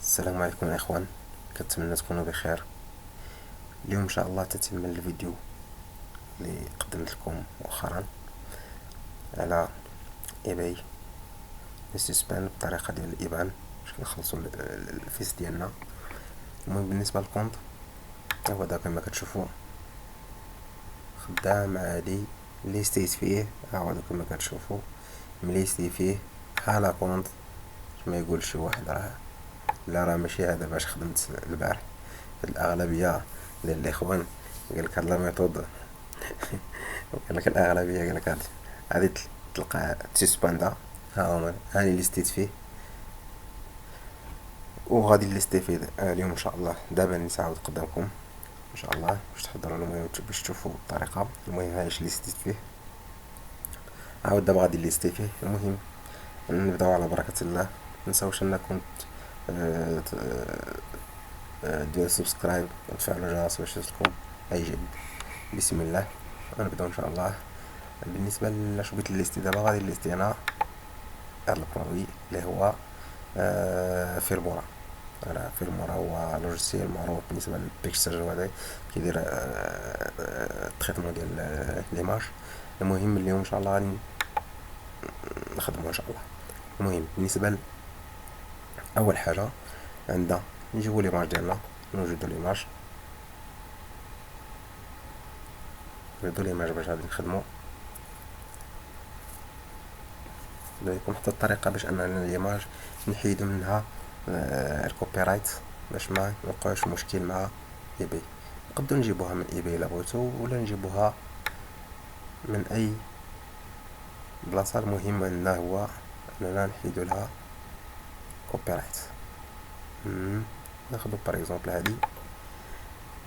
السلام عليكم يا اخوان، كنتمنى تكونوا بخير. اليوم ان شاء الله تتم الفيديو اللي قدمت لكم مؤخرا على ايباي نستسبان بطريقه ديال الابان باش نخلصوا الفيس ديالنا. المهم بالنسبه للكونت هو دا كما كتشوفوا خدام عادي، ليستيت فيه هاو كما كتشوفوا مليستي فيه بحال كونت. ما يقول شي واحد راه ماشي هذا باش خدمت البارح. الاغلبيه ديال الاخوان قالك هاد لا ميثود قالك الاغلبيه قالك هادي تلقى تيسباندا. ها هما هاني ليستيت فيه وغادي نليستي فيه اليوم ان شاء الله. دابا نساعد قدامكم ان شاء الله باش تحضروا. المهم باش تشوفوا الطريقه. المهم هايش ليستيت فيه، عاود دابا غادي نليستي فيه. المهم نبداو على بركه الله. منساوش انكم ديروا سبسكرايب وتفعلوا الجرس باش يوصلكم اي جديد. بسم الله غنبداو ان شاء الله. بالنسبه لشو بغيت نليستي دابا، غادي نليستي انا هاد البرودوي اللي هو فيلمورا. انا فيلمورا هو لوجيسيال معروف بالنسبه للبيكسل، وهذا كيدير التريتمون ديال ليماج. المهم اليوم ان شاء الله غادي نخدمو ان شاء الله. المهم بالنسبه اول حاجه عندنا نجيبو ليماج ديالنا، نوجدو ليماج باش غادي نخدمو. لكم حتى الطريقه باش اننا ليماج نحيدو منها الكوبي رايت باش ما يوقعش مشكل مع ايباي. نقدروا نجيبوها من ايباي الا بغيتو، ولا نجيبوها من اي بلاصه. المهم عندنا هو اننا نحيدو لها كوبي رايت. ناخدو باغ اكزومبل هادي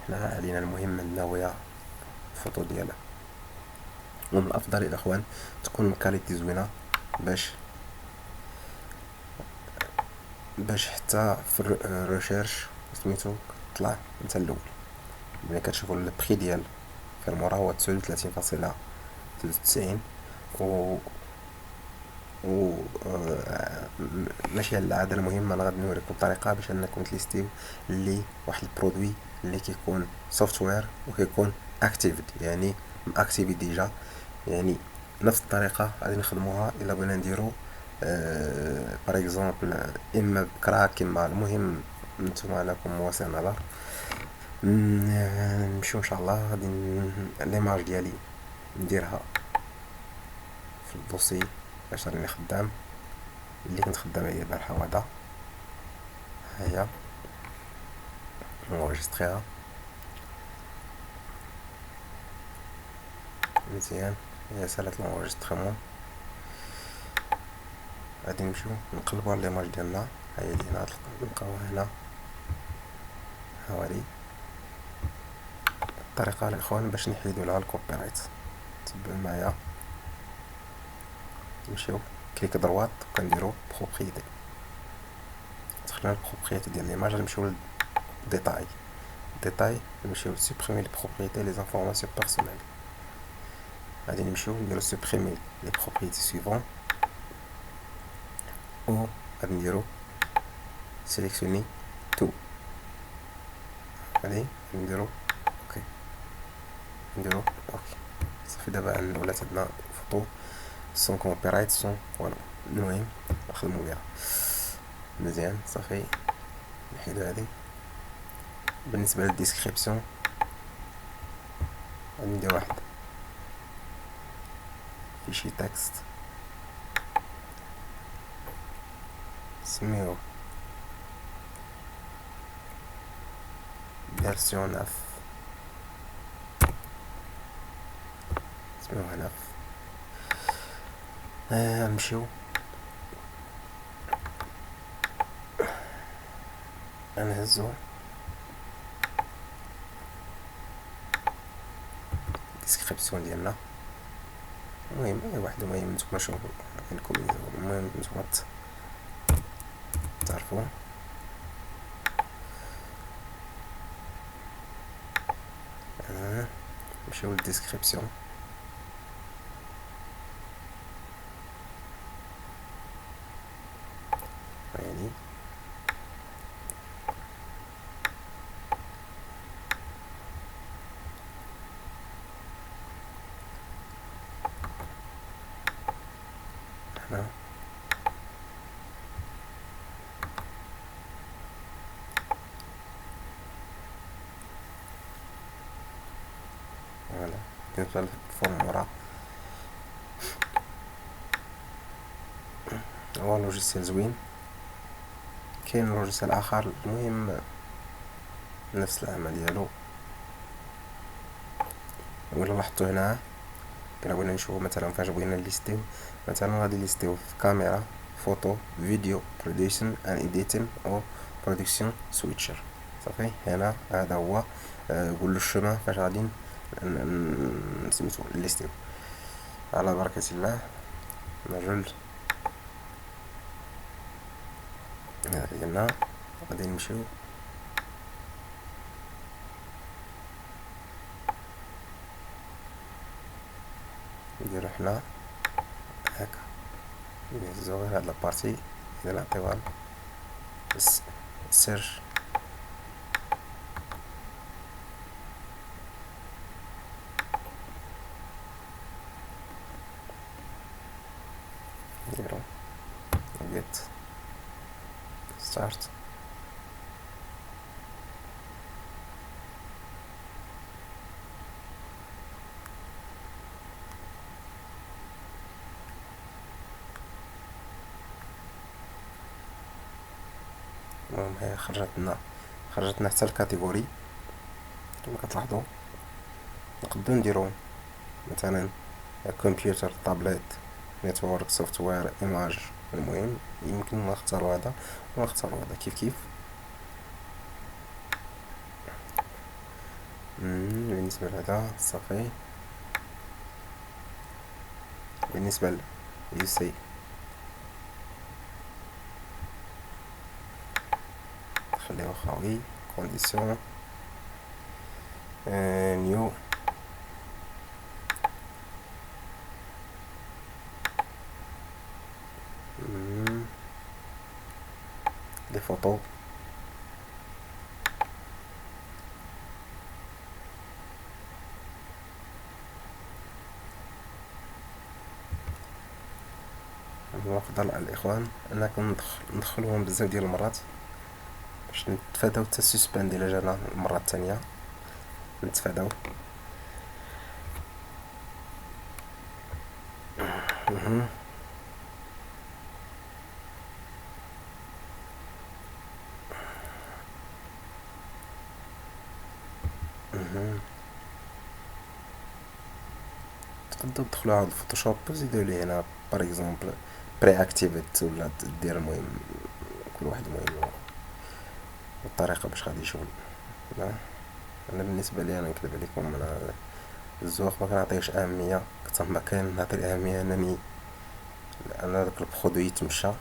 حنا علينا. المهم عندنا هي الفوتو ديالها، ومن الافضل الاخوان تكون الكاليتي زوينه باش حتى في الريشيرش سميتو طلع نتا الاول. ملي كتشوفوا البري ديال فيلمورا هو 39.93 و ماشي على العاده. المهم انا غادي نوريكم الطريقه باش انكم تليستيو اللي واحد البرودوي اللي كيكون سوفتوير وكيكون اكتيفد، يعني اكتيفي ديجا. يعني نفس الطريقه غادي نخدموها الا بغينا نديرو باغ اكزومبل اما بكراك اما. المهم نتوما لكم واسع النظر. نمشيو ان شاء الله. غادي ليماج ديالي نديرها في الدوسي باش راني خدام، اللي كنت خدام عليه البارحه. وهذا هي نونجستريها مزيان. هي سالات لونجسترمون. غادي نمشيو نقلبو على ليماج ديالنا. هي دي هنا نلقاوها هنا. هاولي الطريقه الاخوان باش نحيدو لها الكوبي رايت. تبعوا معايا، نمشيو كليك دروات وكنديرو بروبريتي. دخلنا البروبريتي ديال ليماج. نمشيو ديتاي نمشيو سوبريمي لي بروبريتي لي انفورماسيون بيرسونيل. غادي نمشيو نديرو سوبريمي لي بروبريتي سويفون، و غادي نديرو سيليكسيوني تو. غادي نديرو اوكي، نديرو اوكي صافي. دابا ولات عندنا فوتو سون كوبي رايت سون فوالا. المهم نخدمو بها مزيان صافي. نحيدو هادي. بالنسبه للديسكريبسيون غادي ندير واحد فيشي تكست سميو فيرسيون 9، سميوها 9. نمشيو نهزو الديسكريبسيون ديالنا. المهم اي واحد. المهم نتوما شوفو عندكم. المهم نتوما تعرفوا. نمشيو للديسكريبسيون. يعني بالنسبة للفورمورا. هو لوجيسيال زوين. كاين لوجيسيال اخر المهم نفس العمل ديالو. ولا لاحظتو هنا كنا بغينا نشوفو مثلا فاش بغينا نليستيو، مثلا غادي نليستيو في كاميرا، فوتو، فيديو، برودكشن ان ايديتين او برودكشن سويتشر. صافي هنا هذا هو قول له الشما فاش غادي سميتو نليستيو. على بركة الله نرجل ديالنا غادي نمشيو نديرو حنا هكا، نهزو غير هاد لابارتي إذا نعطيوها السيرش. نديرو get start. المهم هي خرجتنا حتى الكاتيجوري كما كتلاحظوا. نقدروا نديرو مثلا كمبيوتر، تابلت، نيتورك، سوفتوير، ايماج. المهم يمكن نختاروا هذا ونختاروا هذا كيف. بالنسبه لهذا صافي. بالنسبه ل يو خليه خاوي كونديسيون نيو لي فوتو. نفضل على الاخوان انكم ندخلوهم بزاف ديال المرات باش نتفاداو حتى السسبان ديال جانا المره الثانيه، نتفاداو. تقدروا تدخلوا على الفوتوشوب وتزيدوا ليه هنا بار اكزومبل بري اكتيفيت، ولا دير المهم كل واحد المهم والطريقه باش غادي يشغل. انا بالنسبه لي انا نكذب عليكم، انا الزواق ما كنعطيهش اهميه اكثر ما كان نعطي الاهميه انني انا داك البرودوي يتمشى.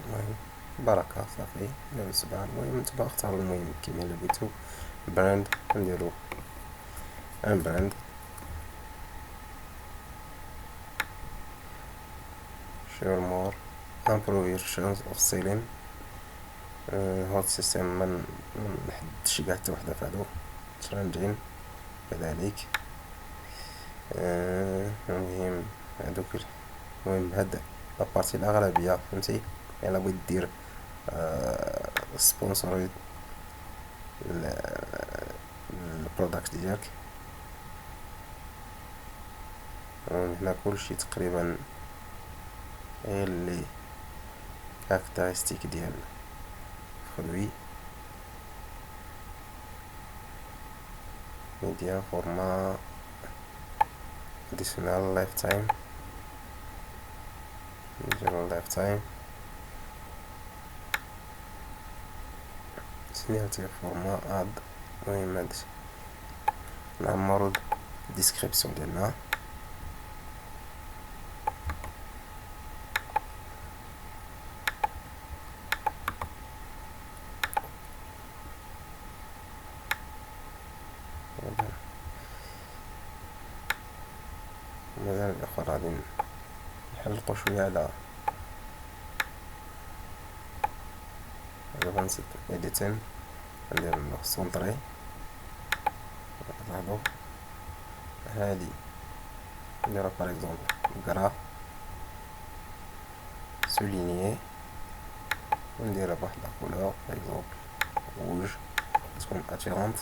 المهم بركه صافي لا سبعة. المهم نتبع اختاروا المهم كيما الا بغيتو براند نديرو ان براند share more improve your chance of selling هاد السيستم من نحددش كاع حتى وحده فهادو ترندين كذلك. المهم هادوك المهم هاد لابارتي الاغلبيه فهمتي، يعني بغيت دير سبونسوري البرودكت ديالك. هنا كلشي تقريبا غير لي كاركتيرستيك ديال الخدوي. ميديا فورما additional lifetime نديرو لايف تايم سينياتير فورما اد. المهم هادشي نعمرو الديسكريبسيون ديالنا. مازال الاخر غادي نحلقو شويه على ادفانسد اديتين. ندير سونطري لاحظوا هادي نديرها باغ اكزومبل كرا سولينيي ونديرها بواحد لا كولور باغ اكزومبل روج تكون اتيرونت.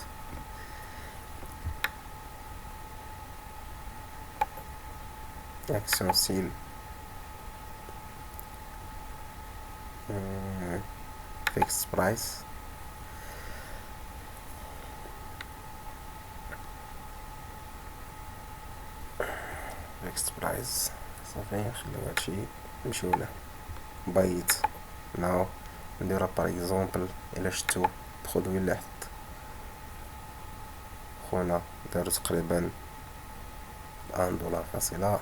اكسيون ستيل فيكس برايس. فيكس برايس صافي نخليو هادشي نمشيو له بايت ناو. نديرها باغ اكزومبل الا شفتو برودوي اللي حط خونا دارو تقريبا $1 فاصلة.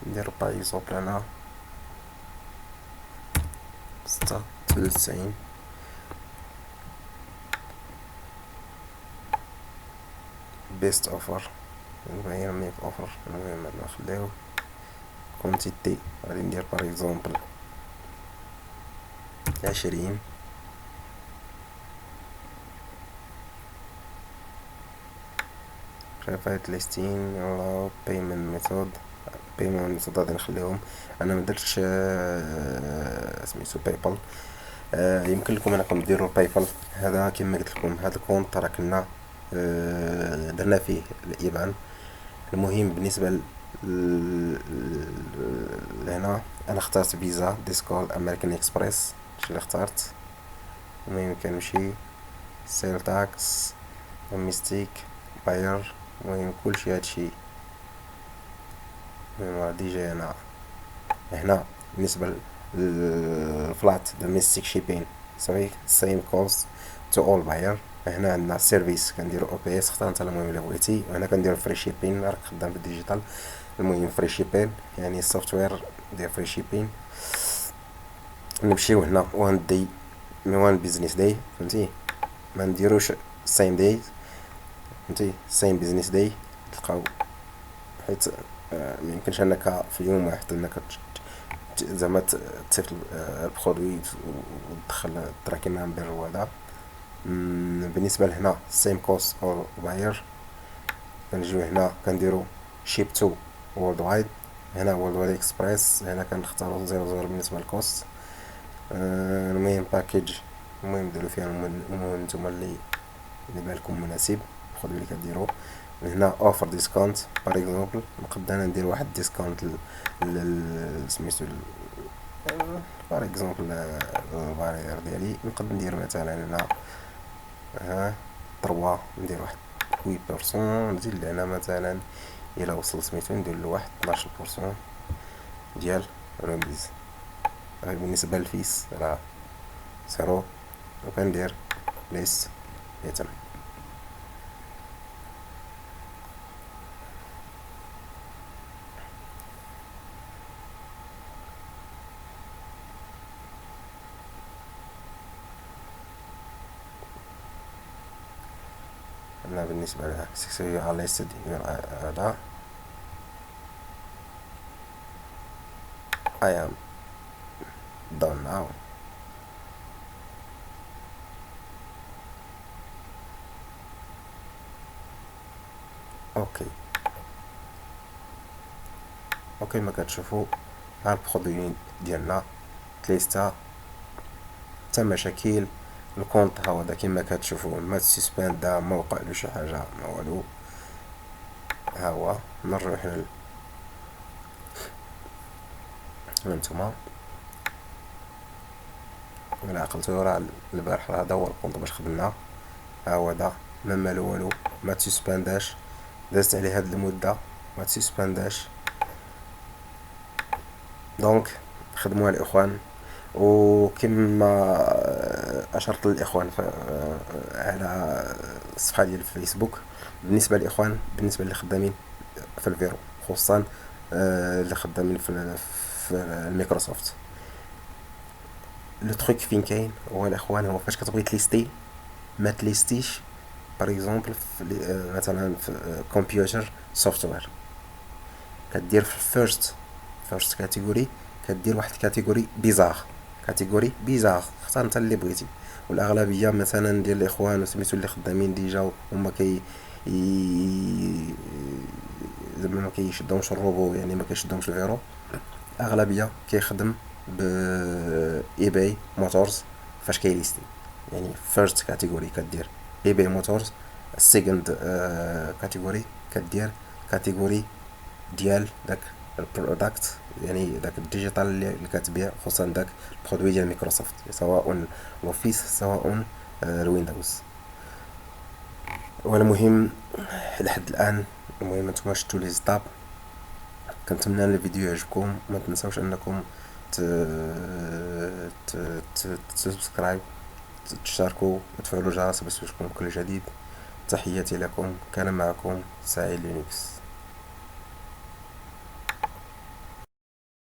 نديرو باغ اكزومبل انا 96 بيست اوفر هي ميك اوفر. المهم نخليو كونتيتي غادي ندير باغ اكزومبل 20. بريفايت ليستين يلا بيمنت ميثود. بيمنت ميثود غادي نخليهم انا مدرتش سميتو باي بال. يمكن لكم انكم ديروا باي بال. هذا كما قلت لكم هذا الكونت راه كنا درنا فيه الايبان. المهم بالنسبه لهنا انا اخترت فيزا ديسكورد امريكان اكسبريس شي اللي اخترت. المهم كنمشي سيل تاكس ميستيك باير. المهم كلشي هادشي غادي جاي هنا بالنسبه للفلات دوميستيك شيبين صافي سيم كوست تو اول باير. هنا عندنا سيرفيس كنديرو او بي اس اختار انت المهم اللي بغيتي. وهنا كنديرو فري شيبين راك خدام بالديجيتال. المهم فري شيبين يعني السوفتوير ديال فري شيبين. نمشيو هنا وان دي وان بيزنس داي فهمتي ما نديروش سيم داي فهمتي سيم بيزنس داي تلقاو حيت ما يمكنش انك في يوم واحد انك زعما تصيفط البرودوي وتدخل التراكين نمبر وهذا. بالنسبه لهنا سيم كوست اور باير كنجيو هنا كنديرو شيب تو وورلد وايد. هنا وورلد وايد اكسبريس هنا كنختارو 00 بالنسبه للكوست. المهم باكيج المهم ديرو فيها المهم نتوما اللي بالكم مناسب خذوا اللي كديروا. هنا اوفر ديسكاونت باغ اكزومبل نقدر انا ندير واحد ديسكاونت سميتو باغ اكزومبل الفارير ديالي نقدر ندير مثلا هنا 3 ندير واحد 8% نزيد لهنا مثلا الى وصل سميتو ندير له واحد 12% ديال رمز. بالنسبه للفيس راه 0 وكندير ليست يتم. هنا بالنسبة لها سكسي على listed هذا I am done now. اوكي ما كتشوفوا ها البرودوي ديالنا تليستا حتى مشاكل الكونط ها هذا كما كتشوفوا ما تسسباند ما وقع له شي حاجه ما والو. ها هو نرجعوا حنا هانتوما الا عقلتوا راه البارح هذا هو الكونط باش خدمنا. ها هو هذا ما مالو والو ما تسسبانداش دازت عليه هاد المده ما تسسبانداش دونك خدموها الاخوان. وكما اشرت للاخوان على الصفحه ديال الفيسبوك، بالنسبه للاخوان، بالنسبه اللي خدامين في الفيرو خصوصا، اللي خدامين في الميكروسوفت، لو تروك فين كاين هو الاخوان، هو فاش كتبغي تليستي ما تليستيش باغ اكزومبل مثلا في كمبيوتر سوفتوير، كدير في فيرست كاتيجوري، كدير واحد كاتيجوري بيزار، كاتيجوري بيزار، اختار انت اللي بغيتي. والاغلبيه مثلا ديال الاخوان وسميتو اللي خدامين ديجا هما ي- زعما ما كيشدهمش الروبو، يعني ما كيشدهمش الفيرو، اغلبيه كيخدم ب اي باي موتورز. فاش كيليستي يعني فيرست كاتيجوري كدير اي باي موتورز، السيكند كاتيجوري كدير كاتيجوري ديال داك البرودكت، يعني داك الديجيتال اللي كتبيع، خصوصا داك البرودوي ديال مايكروسوفت، سواء الاوفيس سواء الويندوز. والمهم لحد الان، المهم نتوما شفتوا لي زطاب، كنتمنى الفيديو يعجبكم. ما تنساوش انكم ت ت تسبسكرايب، تشاركوا وتفعلوا الجرس باش يوصلكم كل جديد. تحياتي لكم، كان معكم سعيد لينكس.